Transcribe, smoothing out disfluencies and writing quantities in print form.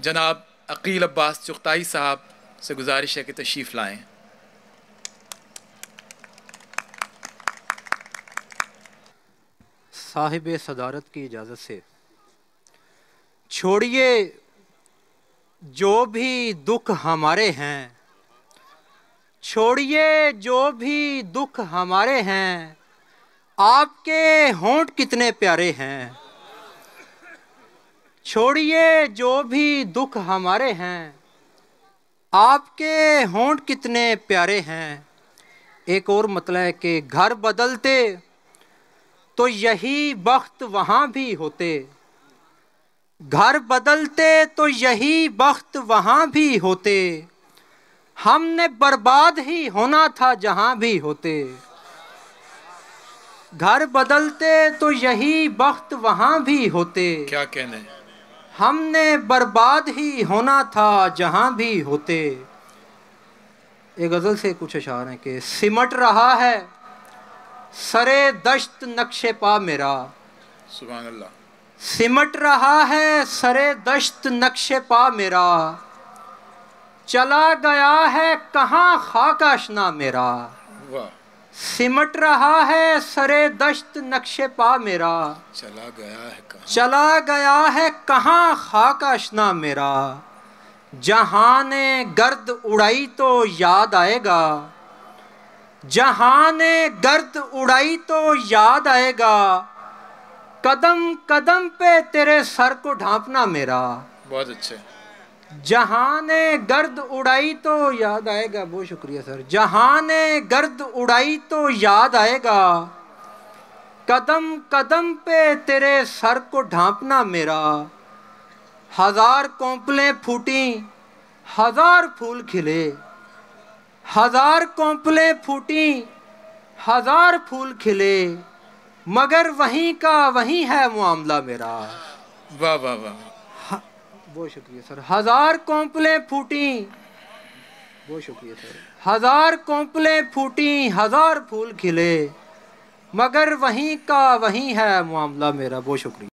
जनाब अकील अब्बास चुगताई साहब से गुजारिश है कि तशरीफ़ लाएँ। साहिब सदारत की इजाज़त से। छोड़िए जो भी दुख हमारे हैं, छोड़िए जो भी दुख हमारे हैं, आपके होंठ कितने प्यारे हैं। छोड़िए जो भी दुख हमारे हैं, आपके होंठ कितने प्यारे हैं। एक और मतलब है कि घर बदलते तो यही बख्त वहाँ भी होते, घर बदलते तो यही बख्त वहाँ भी होते, हमने बर्बाद ही होना था जहाँ भी होते। घर बदलते तो यही बख्त वहाँ भी होते, क्या कहने, हमने बर्बाद ही होना था जहाँ भी होते। एक गज़ल से कुछ अशार हैं कि सिमट रहा है सरे दश्त नक्शे पा मेरा, सुभान अल्लाह, सिमट रहा है सरे दश्त नक्शे पा मेरा, चला गया है कहाँ खाक आशना मेरा। वाह, सिमट रहा है सरे दश्त नक्शे पा मेरा, चला गया है कहाँ, चला गया है कहाँ खाक आशना मेरा। जहाँ ने गर्द उड़ाई तो याद आएगा, जहाँ ने गर्द उड़ाई तो याद आएगा, कदम कदम पे तेरे सर को ढांपना मेरा। बहुत अच्छे। जहाँ ने गर्द उड़ाई तो याद आएगा, बहुत शुक्रिया सर। जहाँ ने गर्द उड़ाई तो याद आएगा, कदम कदम पे तेरे सर को ढांपना मेरा। हजार कोंपलें फूटी हजार फूल खिले, हजार कोंपलें फूटी हजार फूल खिले, मगर वहीं का वहीं है मामला मेरा। वाह वाह वाह, बहुत शुक्रिया सर। हजार कोंपलें फूटी, बहुत शुक्रिया सर। हजार कोंपलें फूटी हजार फूल खिले, मगर वहीं का वहीं है मामला मेरा। बहुत शुक्रिया।